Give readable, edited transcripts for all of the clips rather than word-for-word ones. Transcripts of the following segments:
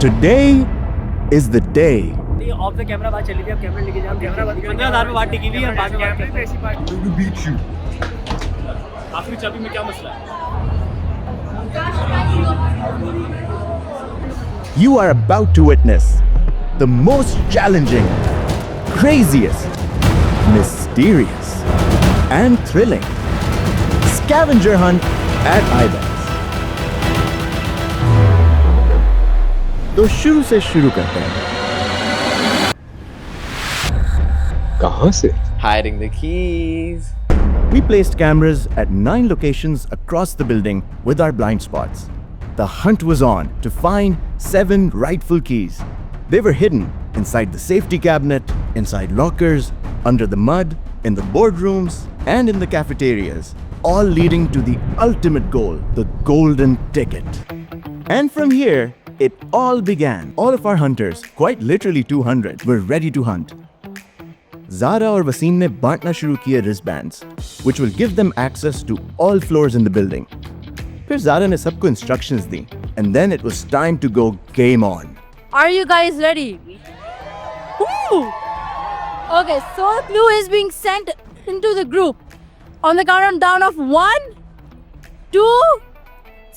Today is the day. Of the camera बात चली थी, अब कैमरा लेके जाओ, कैमरा बंद 15,000 में बात टिकी हुई है, बाद में बात करते हैं। To beat you. आखिरी चाबी में क्या मसला है? You are about to witness the most challenging, craziest, mysterious, and thrilling scavenger hunt at Ibex. तो शुरू से शुरू करते हैं। कहाँ से? Hiding the keys. We placed cameras at 9 locations across the building with our blind spots. The hunt was on to find 7 rightful keys. They were hidden inside the safety cabinet, inside lockers, under the mud, in the boardrooms, and in the cafeterias, all leading to the ultimate goal, the golden ticket. And from here, it all began. All of our hunters, quite literally 200, were ready to hunt. Zara और वसीम ने बांटना शुरू किए wristbands, which will give them access to all floors in the building. फिर Zara ने सबको instructions the, and then it was time to go game on. Are you guys ready? Woo! Okay, so clue is being sent into the group. On the countdown of 1, 2,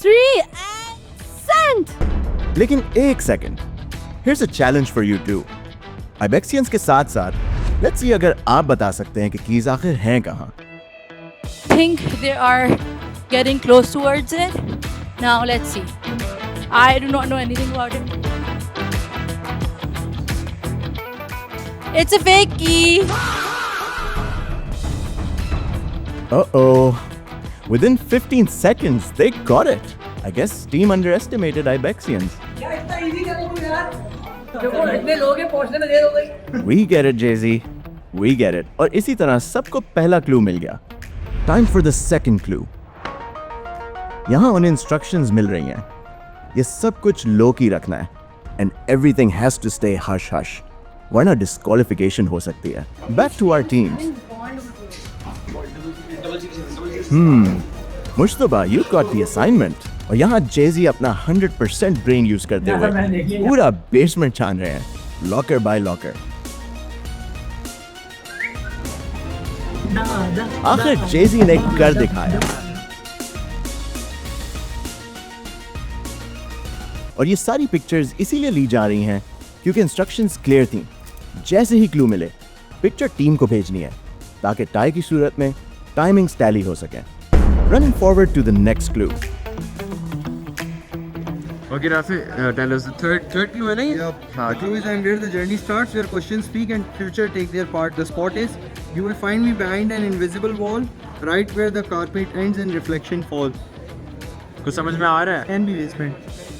3, and sent! लेकिन एक second. Here's a challenge for you too. Ibexians के साथ साथ let's see अगर आप बता सकते हैं कि कीज आखिर हैं कहाँ. Think they are getting close towards it. Now let's see. I do not know anything about it. It's a fake key. Uh-oh. Within 15 seconds, they got it. I guess team underestimated Ibexians. We get it, Jay-Z. We get it. और इसी तरह सबको पहला clue मिल गया. Time for the second clue. यहाँ उन्हें instructions मिल रही हैं. ये सब कुछ low key रखना है. And everything has to stay hush hush. वरना disqualification हो सकती है. Back to our teams. Mushtaba, you got the assignment. और यहाँ जेजी अपना 100% ब्रेन यूज करते हुए पूरा बेसमेंट छान रहे हैं, लॉकर बाय लॉकर. आखिर जेजी ने कर दिखाया. और ये सारी पिक्चर्स इसीलिए ली जा रही हैं क्योंकि इंस्ट्रक्शंस क्लियर थी. जैसे ही क्लू मिले, पिक्चर टीम को भेजनी है ताकि टाई की सूरत में टाइमिंग्स टैली हो सके. Running forward to the next clue. Okay, Rafi, tell us the third clue, है ना ये? Clue is and where the journey starts, where questions speak and future take their part. The spot is, you will find me behind an invisible wall, right where the carpet ends and reflection falls. कुछ समझ में आ रहा है? Can be basement.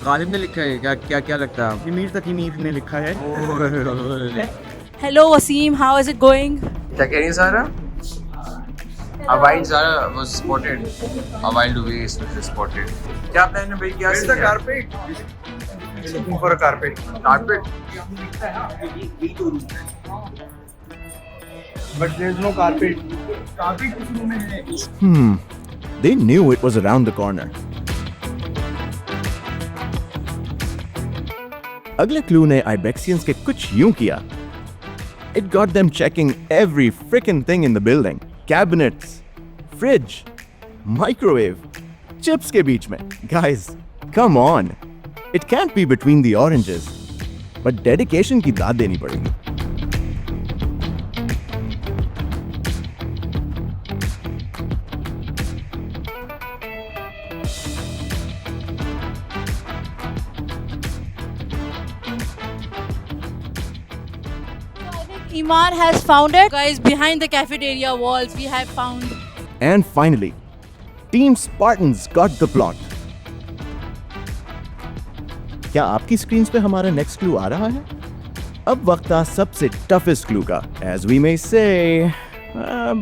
Ghalib ने लिखा है, क्या लगता है? Amir Takimif ने लिखा है. Hello Wasim, how is it going? क्या कह रही है सारा? A while Zara was spotted. A while away was spotted. क्या प्लान है भाई? क्या Where's the carpet? Looking for a carpet. Carpet? But there's no carpet. Carpet किस रूम में है? They knew it was around the corner. अगले clue ने Ibexians के कुछ यूं किया. It got them checking every frickin' thing in the building. Cabinets, fridge, microwave, chips के बीच में. Guys, come on. It can't be between the oranges. But dedication की दाद देनी पड़ेगी. Iman has found it. Guys, behind the cafeteria walls, we have found. And finally, Team Spartans got the plot. क्या आपकी screens पे हमारा next clue आ रहा है? अब वक्त था सबसे toughest क्लू का, as we may say.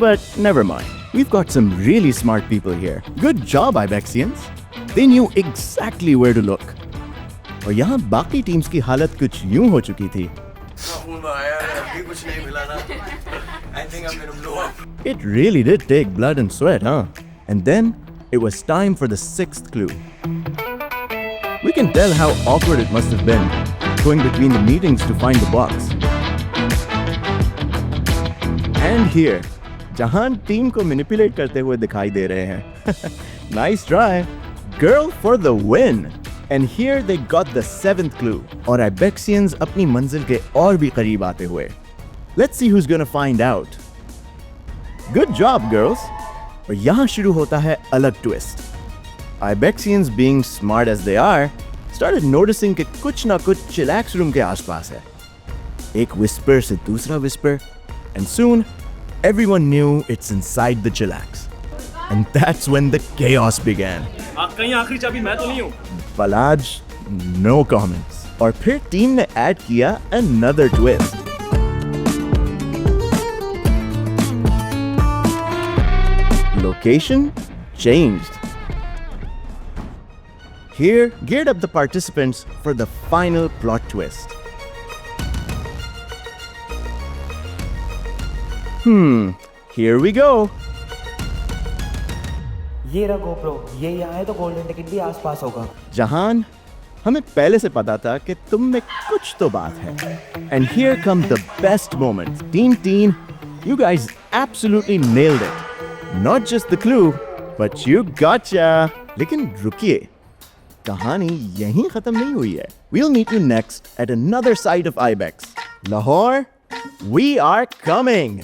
But never mind. We've got some really smart people here. Good job, Ibexians. They knew exactly where to look. और यहाँ बाकी टीम्स की हालत कुछ यूं हो चुकी थी. It really did take blood and sweat, huh? And then it was time for the 6th clue. We can tell how awkward it must have been going between the meetings to find the box. And here, Jahan team को manipulate करते हुए दिखाई दे रहे हैं. Nice try. Girl for the win. And here they got the 7th clue. और Ibexians अपनी मंजिल के और भी करीब आते हुए. Let's see who's gonna find out. Good job, girls. और यहाँ शुरू होता है अलग twist. Ibexians, being smart as they are, started noticing कि कुछ ना कुछ chillax room के आसपास है. एक whisper से दूसरा whisper, and soon everyone knew it's inside the chillax. And that's when the chaos began. कहीं आखिरी चाबी मैं तो नहीं हूँ. Palaj, no comments. और फिर टीम ने ऐड किया another twist. Location changed. Here, geared up the participants for the final plot twist. Here we go. ये रहा GoPro, ये यहाँ है तो गोल्डन टिकट भी आसपास होगा. Jahan, हमें पहले से पता था कि तुम में कुछ तो बात है. And here come the best moments. Team Teen, you guys absolutely nailed it. Not just the clue, but you gotcha. लेकिन रुकिए, कहानी यहीं खत्म नहीं हुई है. We'll meet you next at another side of Ibex. Lahore, we are coming.